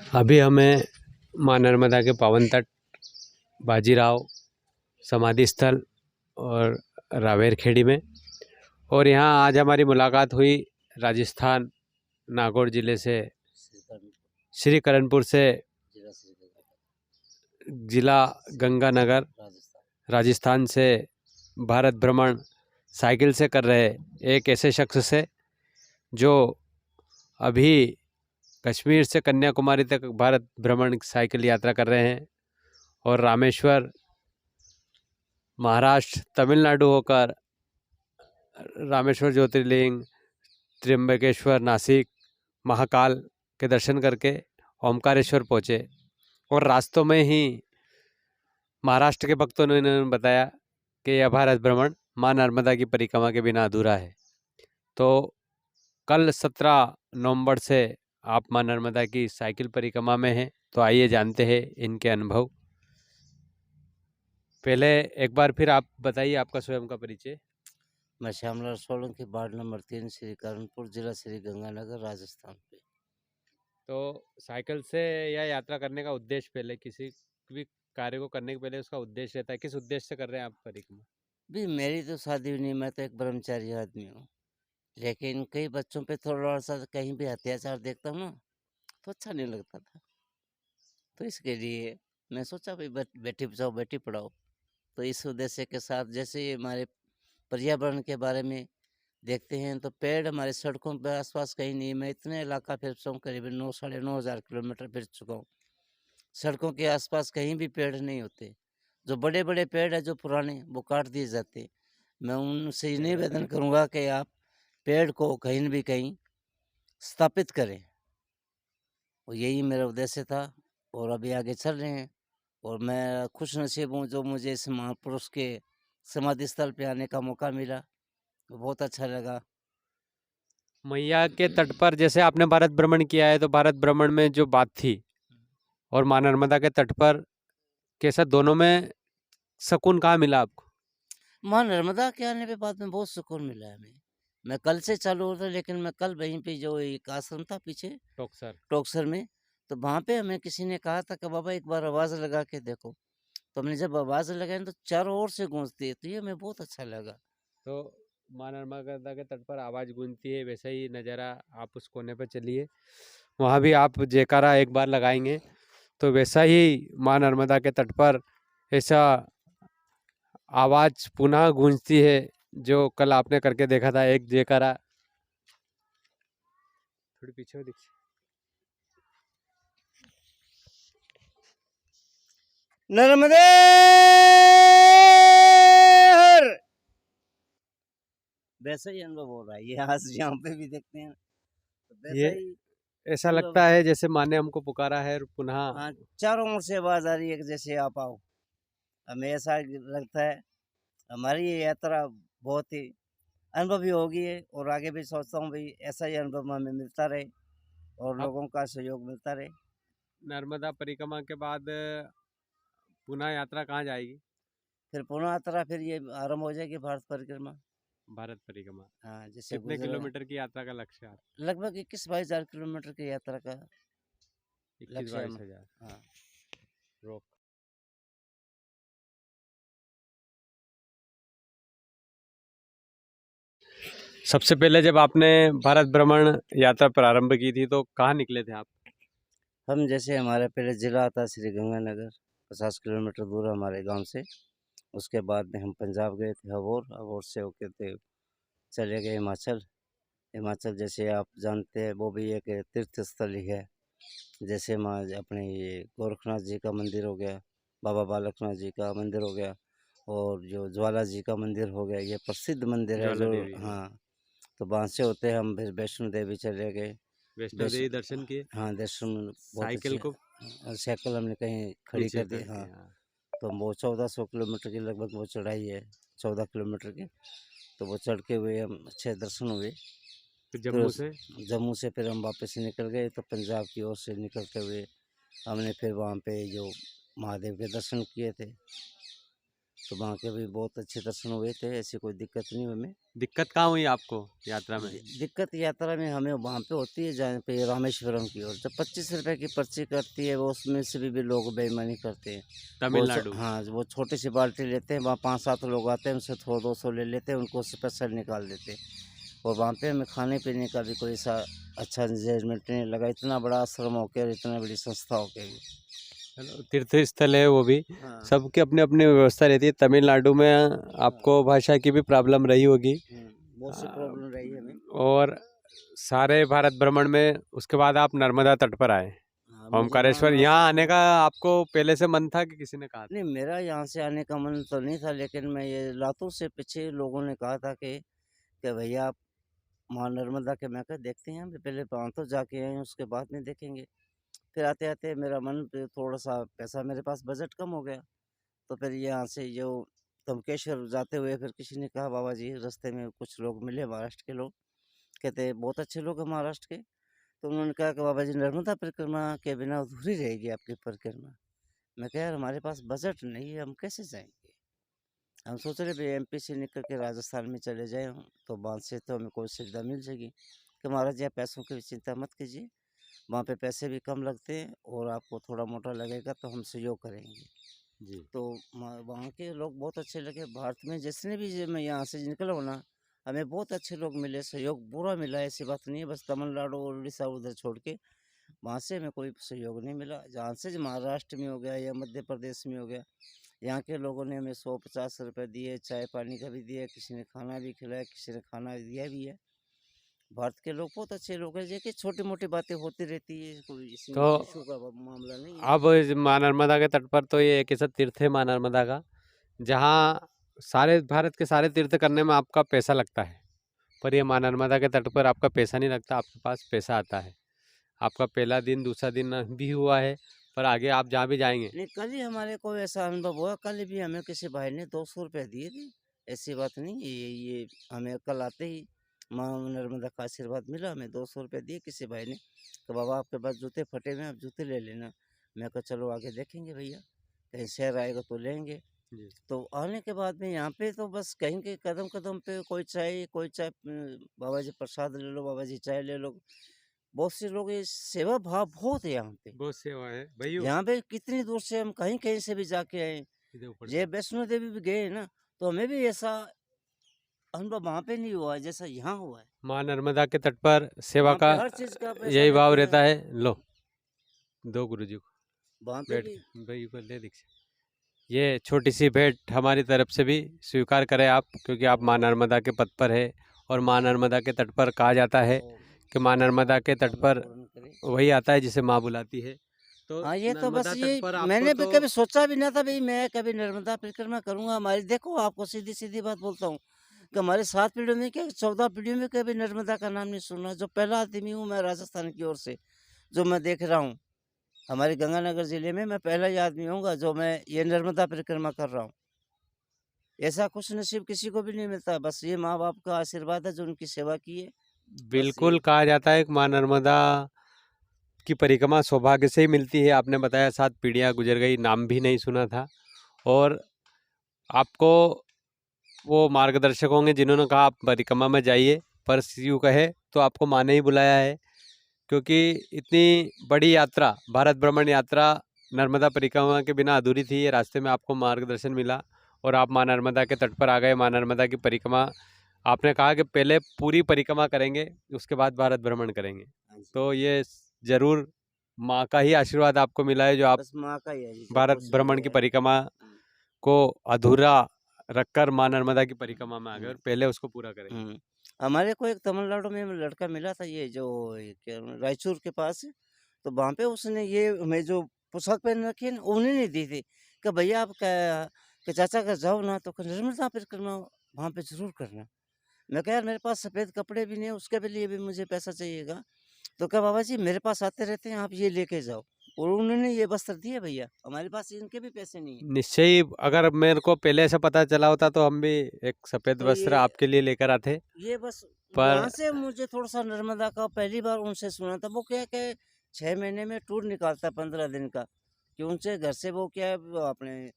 अभी हमें माँ नर्मदा के पावन तट, बाजीराव समाधि स्थल और रावेरखेड़ी में, और यहाँ आज हमारी मुलाकात हुई राजस्थान नागौर ज़िले से श्री करणपुर से ज़िला गंगानगर राजस्थान से भारत भ्रमण साइकिल से कर रहे एक ऐसे शख्स से जो अभी कश्मीर से कन्याकुमारी तक भारत भ्रमण साइकिल यात्रा कर रहे हैं और रामेश्वर, महाराष्ट्र, तमिलनाडु होकर रामेश्वर ज्योतिर्लिंग, त्र्यंबकेश्वर, नासिक, महाकाल के दर्शन करके ओमकारेश्वर पहुँचे। और रास्तों में ही महाराष्ट्र के भक्तों ने इन्होंने बताया कि यह भारत भ्रमण माँ नर्मदा की परिक्रमा के बिना अधूरा है। तो कल 17 नवंबर से आप माँ नर्मदा की साइकिल परिक्रमा में हैं, तो आइए जानते हैं इनके अनुभव। पहले एक बार फिर आप बताइए आपका स्वयं का परिचय। मैं श्यामलाल सोलंकी, वार्ड नंबर 3, श्री करणपुर, जिला श्री गंगानगर, राजस्थान पे। तो साइकिल से यह यात्रा करने का उद्देश्य, पहले किसी भी कार्य को करने के पहले उसका उद्देश्य रहता है, किस उद्देश्य से कर रहे हैं आप परिक्रमा? भी मेरी तो शादी भी नहीं, मैं तो एक ब्रह्मचारी आदमी हूँ। लेकिन कई बच्चों पे थोड़ा सा कहीं भी अत्याचार देखता हूँ ना, तो अच्छा नहीं लगता था। तो इसके लिए मैं सोचा भाई बेटी बचाओ बेटी पढ़ाओ। तो इस उद्देश्य के साथ जैसे ये हमारे पर्यावरण के बारे में देखते हैं, तो पेड़ हमारे सड़कों पर आसपास कहीं नहीं। मैं इतने इलाका फिर चुका हूँ, करीबन 9-9.5 किलोमीटर फिर चुका हूँ। सड़कों के आसपास कहीं भी पेड़ नहीं होते। जो बड़े बड़े पेड़ है जो पुराने, वो काट दिए जाते। मैं उनसे ये निवेदन करूँगा कि आप पेड़ को कहीं न भी कहीं स्थापित करें। और यही मेरा उद्देश्य था और अभी आगे चल रहे हैं। और मैं खुशनसीब हूँ जो मुझे इस महापुरुष के समाधि स्थल पे आने का मौका मिला, तो बहुत अच्छा लगा। मैया के तट पर जैसे आपने भारत भ्रमण किया है, तो भारत भ्रमण में जो बात थी और माँ नर्मदा के तट पर कैसा, दोनों में सुकून कहाँ मिला आपको? माँ नर्मदा के आने के बाद में बहुत सुकून मिला है हमें। मैं कल से चालू हो था, लेकिन मैं कल वहीं पे जो एक आश्रम था पीछे टोकसर। टोकसर में, तो वहाँ पे हमें किसी ने कहा था कि बाबा एक बार आवाज़ लगा के देखो। तो हमने जब आवाज़ लगाई तो चारों ओर से गूंजती है, तो ये हमें बहुत अच्छा लगा। तो माँ नर्मदा के तट पर आवाज़ गूंजती है, वैसा ही नज़ारा आप उस कोने पर चलिए, वहाँ भी आप जयकारा एक बार लगाएंगे तो वैसा ही माँ नर्मदा के तट पर ऐसा आवाज़ पुनः गूंजती है जो कल आपने करके देखा था। एक जयकारा थोड़ी पीछे दीजिए। नर्मदे हर, वैसा ही अनुभव हो रहा है। ये आज यहाँ पे भी देखते हैं, तो वैसा ये ही ऐसा अनुभव। लगता है जैसे माँ ने हमको पुकारा है और पुनः। हाँ, चारों ओर से आवाज़ आ रही है कि जैसे आप आओ। हमें ऐसा लगता है हमारी ये यात्रा बहुत ही अनुभवी होगी है, और आगे भी सोचता हूँ भाई ऐसा ही अनुभव हमें मिलता रहे और अब लोगों का सहयोग मिलता रहे। नर्मदा परिक्रमा के बाद पुनः यात्रा कहाँ जाएगी? फिर पुनः यात्रा फिर ये आरंभ हो जाएगी भारत परिक्रमा। भारत परिक्रमा। हाँ, जैसे कितने गुजरा किलोमीटर की यात्रा का लक्ष्य है? लगभग 21-22 हज़ार किलोमीटर की यात्रा का 21 लक्ष्य है 22 हज़ार। हाँ। रोक। सबसे पहले जब आपने भारत भ्रमण यात्रा प्रारंभ की थी तो कहाँ निकले थे आप? हम जैसे हमारे पहले ज़िला आता श्री गंगानगर, 50 किलोमीटर दूर है हमारे गांव से। उसके बाद में हम पंजाब गए थे अबोर, अबोर से होके थे चले गए हिमाचल। हिमाचल जैसे आप जानते हैं वो भी एक तीर्थ स्थल ही है। जैसे माँ अपने ये गोरखनाथ जी का मंदिर हो गया, बाबा बालकनाथ जी का मंदिर हो गया, और जो ज्वाला जी का मंदिर हो गया, ये प्रसिद्ध मंदिर है ज्वाला जो। देवी, हाँ। हाँ, तो वहाँ से होते हम फिर वैष्णो देवी चले गए। वैष्णो वैष्णो देवी दर्शन किए? हाँ, दर्शन बहुत अच्छे। साइकिल को साइकिल हमने कहीं खड़ी पीछे कर दी। करके, हाँ, हाँ। तो वो 1400 किलोमीटर की लगभग वो चढ़ाई है, 14 किलोमीटर की। तो वो चढ़ के हुए हम अच्छे दर्शन हुए। फिर फिर जम्मू से? जम्मू से फिर हम वापस निकल गए, तो पंजाब की ओर से निकलते हुए हमने फिर वहाँ पे जो महादेव के दर्शन किए थे। तो वहाँ के भी बहुत अच्छे दर्शन हुए थे, ऐसी कोई दिक्कत नहीं हमें। दिक्कत कहाँ हुई आपको यात्रा में? दिक्कत यात्रा में हमें वहाँ पे होती है जहाँ पे रामेश्वरम की ओर, जब 25 रुपए की पर्ची कटती है वो उसमें से भी लोग बेईमानी करते हैं। तमिलनाडु। हाँ, वो छोटी सी बाल्टी लेते हैं, वहाँ 5-7 लोग आते हैं, उनसे 100-200 ले लेते हैं, उनको स्पेशल निकाल देते हैं। और वहाँ पे हमें खाने पीने का भी कोई सा अच्छा अरेंजमेंट नहीं लगा, इतना बड़ा आश्रम हो के और इतना बड़ी संस्था हो के भी। चलो, तीर्थ स्थल है वो भी, हाँ। सबकी अपनी अपनी व्यवस्था रहती है। तमिलनाडु में आपको भाषा की भी प्रॉब्लम रही होगी, बहुत सी प्रॉब्लम रही है हमें। और सारे भारत भ्रमण में उसके बाद आप नर्मदा तट पर आए, हाँ, मुझे ओमकारेश्वर। वहाँ यहाँ आने का आपको पहले से मन था कि किसी ने कहा था? नहीं, मेरा यहाँ से आने का मन तो नहीं था, लेकिन मैं ये लातूर से पीछे लोगों ने कहा था कि भैया आप माँ नर्मदा के, मैं कहा देखते हैं, हम पहले वहाँ तो जाके आए हैं, उसके बाद में देखेंगे। फिर आते आते मेरा मन पे थोड़ा सा पैसा, मेरे पास बजट कम हो गया, तो फिर यहाँ से जो तमकेश्वर जाते हुए फिर किसी ने कहा बाबा जी, रास्ते में कुछ लोग मिले महाराष्ट्र के लोग, कहते हैं बहुत अच्छे लोग हैं महाराष्ट्र के। तो उन्होंने कहा कि बाबा जी नर्मदा परिक्रमा के बिना अधूरी रहेगी आपकी परिक्रमा। मैं कहा यार हमारे पास बजट नहीं है, हम कैसे जाएंगे। हम सोच रहे भाई एमपी से निकल के राजस्थान में चले जाए हम, तो वहाँ से तो हमें कोई सुविधा मिल जाएगी। कि महाराज जी आप पैसों की चिंता मत कीजिए, वहाँ पे पैसे भी कम लगते हैं और आपको थोड़ा मोटा लगेगा तो हम सहयोग करेंगे। जी। तो वहाँ के लोग बहुत अच्छे लगे। भारत में जितने भी मैं यहाँ से निकला हूँ ना, हमें बहुत अच्छे लोग मिले, सहयोग पूरा मिला, ऐसी बात नहीं है। बस तमिलनाडु और उड़ीसा उधर छोड़ के वहाँ से हमें कोई सहयोग नहीं मिला। जहाँ से जो महाराष्ट्र में हो गया या मध्य प्रदेश में हो गया, यहाँ के लोगों ने हमें 100-50 रुपये दिए, चाय पानी का भी दिया, किसी ने खाना भी खिलाया, किसी ने खाना दिया भी है। भारत के लोग बहुत अच्छे लोग हैं, जो कि छोटी मोटी बातें होती रहती है, कोई इसमें तो इशू का मामला नहीं है। अब इस माँ नर्मदा के तट पर तो ये एक ऐसा तीर्थ है माँ नर्मदा का, जहाँ सारे भारत के सारे तीर्थ करने में आपका पैसा लगता है, पर ये माँ नर्मदा के तट पर आपका पैसा नहीं लगता, आपके पास पैसा आता है। आपका पहला दिन दूसरा दिन भी हुआ है, पर आगे आप जहाँ भी जाएंगे। नहीं, कल ही हमारे को ऐसा अनुभव हुआ, कल भी हमें किसी भाई ने 200 रुपये दिए थे। ऐसी बात नहीं है, ये हमें कल आते ही माँ नर्मदा का आशीर्वाद मिला, हमें 200 रुपये दिए किसी भाई ने। तो बाबा आपके पास जूते फटे हुए हैं, आप जूते ले लेना। मैं कहा चलो आगे देखेंगे भैया, कहीं शहर आएगा तो लेंगे। जी। तो आने के बाद में यहाँ पे तो बस कहीं के कदम कदम पे कोई चाय बाबा जी प्रसाद ले लो, बाबा जी चाय ले लो। बहुत से लोग, ये सेवा भाव बहुत है यहाँ पे। बहुत सेवा है भैया। यहाँ पे कितनी दूर से हम कहीं कहीं से भी जाके आए। इधर ऊपर जय वैष्णो देवी भी गए ना, तो हमें भी ऐसा अनुभव वहाँ पे नहीं हुआ है जैसा यहाँ हुआ है। माँ नर्मदा के तट पर सेवा वहाँ का पे हर चीज का पैसा यही भाव लेते रहता हैं। है। लो, दो गुरुजी को वहाँ पे बैठ भी भाई को ले दीक्षा। ये छोटी सी भेंट हमारी तरफ से भी स्वीकार करें आप, क्योंकि आप माँ नर्मदा के पद पर है, और माँ नर्मदा के तट पर कहा जाता है कि माँ नर्मदा के तट पर पूर्ण करे। वही आता है जिसे माँ बुलाती है। तो हाँ, ये तो नर्मदा बस तट ये पर आपको मैंने भी तो कभी सोचा भी ना था भाई मैं कभी नर्मदा परिक्रमा करूंगा। हमारी देखो, आपको सीधी सीधी बात बोलता हूँ कि हमारे 7 पीढ़ियों में क्या 14 पीढ़ियों में कभी नर्मदा का नाम नहीं सुना। जो पहला आदमी हूँ मैं राजस्थान की ओर से, जो मैं देख रहा हूँ हमारे गंगानगर जिले में, मैं पहला ही आदमी हूँगा जो मैं ये नर्मदा परिक्रमा कर रहा हूँ। ऐसा खुश नसीब किसी को भी नहीं मिलता, बस ये माँ बाप का आशीर्वाद है जो उनकी सेवा की है। बिल्कुल कहा जाता है कि माँ नर्मदा की परिक्रमा सौभाग्य से ही मिलती है। आपने बताया 7 पीढ़ियाँ गुजर गई, नाम भी नहीं सुना था, और आपको वो मार्गदर्शक होंगे जिन्होंने कहा आप परिक्रमा में जाइए, पर यूँ कहे तो आपको माँ ने ही बुलाया है, क्योंकि इतनी बड़ी यात्रा, भारत भ्रमण यात्रा नर्मदा परिक्रमा के बिना अधूरी थी। ये रास्ते में आपको मार्गदर्शन मिला और आप माँ नर्मदा के तट पर आ गए। माँ नर्मदा की परिक्रमा, आपने कहा कि पहले पूरी परिक्रमा करेंगे, उसके बाद भारत भ्रमण करेंगे। तो ये ज़रूर माँ का ही आशीर्वाद आपको मिला है, जो आप बस माँ का ही है जी, जो भारत कुछ भी भ्रमण की है। परिक्रमा को अधूरा रखकर माँ नर्मदा की परिक्रमा में आ गए और पहले उसको पूरा करेंगे। हमारे को एक तमिलनाडु में लड़का मिला था, ये जो ये क्या रायचूर के पास है, तो वहाँ पे उसने ये हमें जो पोशाक पहन रखी है ना, उन्हें नहीं दी थी कि भैया आप कि चाचा का जाओ ना तो नर्मदा परिक्रमा वहाँ पे जरूर करना। मैं कहा यार मेरे पास सफ़ेद कपड़े भी नहीं है, उसके भी लिए भी मुझे पैसा चाहिएगा। तो कहा बाबा जी मेरे पास आते रहते हैं, आप ये लेके जाओ। और उन्होंने ये वस्त्र दिए भैया, हमारे पास इनके भी पैसे नहीं है। निश्चय ही, अगर मेरे को पहले से पता चला होता तो हम भी एक सफ़ेद तो वस्त्र आपके लिए लेकर आते। ये बस वहाँ पर से मुझे थोड़ा सा नर्मदा का पहली बार उनसे सुना था। वो क्या है 6 महीने में टूर निकालता है 15 दिन का, कि उनसे घर से वो क्या है वो अपने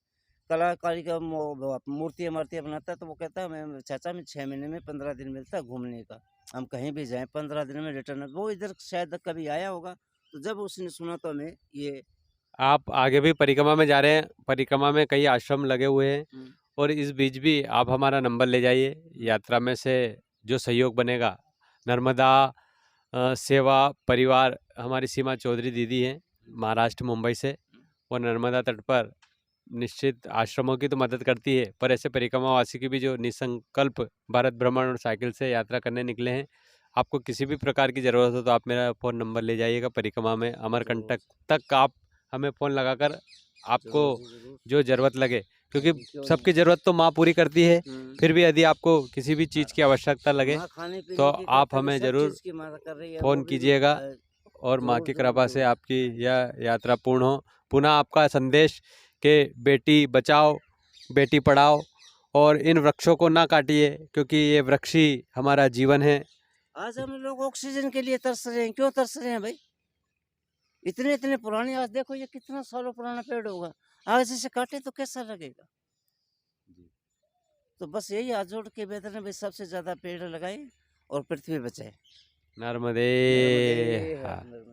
कलाकारी का मूर्तियाँ मार्तियाँ बनाता है, तो वो कहता है मैं चाचा मैं 6 महीने में 15 दिन मिलता है घूमने का, हम कहीं भी जाएं 15 दिन में रिटर्न। वो इधर शायद कभी आया होगा, तो जब उसने सुना तो हमें ये आप आगे भी परिक्रमा में जा रहे हैं, परिक्रमा में कई आश्रम लगे हुए हैं, हम्म, और इस बीच भी आप हमारा नंबर ले जाइए। यात्रा में से जो सहयोग बनेगा, नर्मदा सेवा परिवार, हमारी सीमा चौधरी दीदी हैं महाराष्ट्र मुंबई से, वो नर्मदा तट पर निश्चित आश्रमों की तो मदद करती है, पर ऐसे परिक्रमावासी की भी जो निसंकल्प भारत भ्रमण और साइकिल से यात्रा करने निकले हैं, आपको किसी भी प्रकार की ज़रूरत हो तो आप मेरा फ़ोन नंबर ले जाइएगा। परिक्रमा में अमरकंटक तक आप हमें फ़ोन लगाकर आपको जरूर जी जरूर। जो ज़रूरत लगे, क्योंकि क्यों सबकी नहीं। ज़रूरत तो माँ पूरी करती है, हम्म, फिर भी यदि आपको किसी भी चीज़ की आवश्यकता लगे माँ खाने पीने तो की आप कहता भी हमें सब ज़रूर चीज़ की मदद कर रही है, वो फ़ोन भी कीजिएगा, और माँ जरूर की जरूर कृपा से जरूर। आपकी यह यात्रा पूर्ण हो। पुनः आपका संदेश कि बेटी बचाओ बेटी पढ़ाओ, और इन वृक्षों को ना काटिए, क्योंकि ये वृक्ष ही हमारा जीवन है। आज हम लोग ऑक्सीजन के लिए तरस रहे हैं, क्यों तरस रहे हैं भाई? इतने इतने पुराने, आज देखो ये कितना सालों पुराना पेड़ होगा, आज इसे काटे तो कैसा लगेगा? तो बस यही हाथ जोड़ के बेहतर है भाई, सबसे ज्यादा पेड़ लगाए और पृथ्वी बचाए। नर्मदे नर्मदे हर। हर नर्मदे।